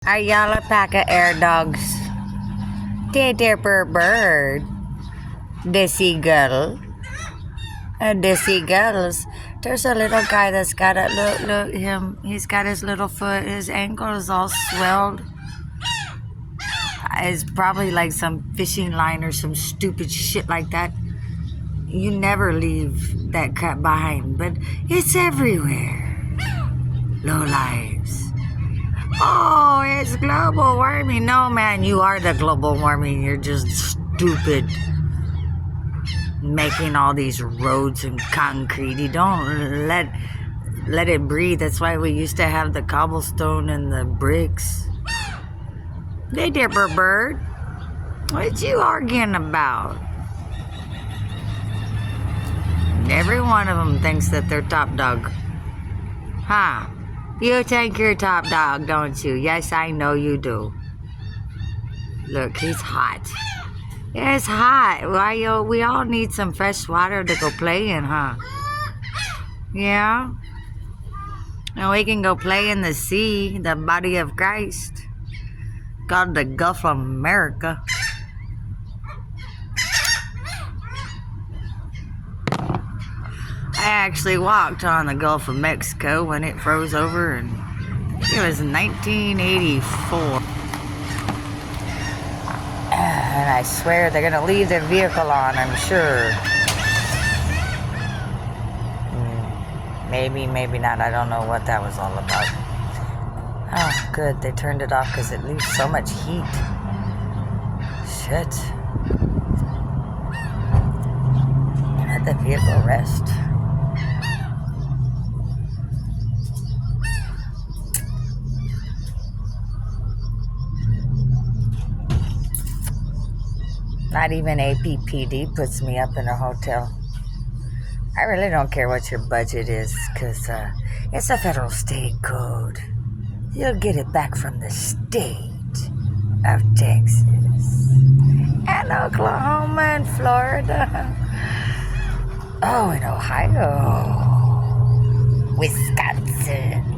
Are y'all a pack of air dogs? They're bird. The seagull. The seagulls. There's a little guy that's got a look him. He's got his little foot. His ankle is all swelled. It's probably like some fishing line or some stupid shit like that. You never leave that crap behind, but it's everywhere. Low lives. Oh, it's global warming. No, man, you are the global warming. You're just stupid. Making all these roads and concrete. You don't let it breathe. That's why we used to have the cobblestone and the bricks. Hey, Dipper Bird. What you arguing about? Every one of them thinks that they're top dog. Huh? You think you're top dog, don't you? Yes, I know you do. Look, he's hot. It's hot. Why, we all need some fresh water to go play in, huh? Yeah? And we can go play in the sea, the body of Christ, called the Gulf of America. I actually walked on the Gulf of Mexico when it froze over, and it was 1984. And I swear they're gonna leave their vehicle on, I'm sure. Maybe, maybe not. I don't know what that was all about. Oh, good. They turned it off because it leaves so much heat. Shit. Let the vehicle rest. Not even APPD puts me up in a hotel. I really don't care what your budget is, because it's a federal state code. You'll get it back from the state of Texas and Oklahoma and Florida. Oh, and Ohio, Wisconsin.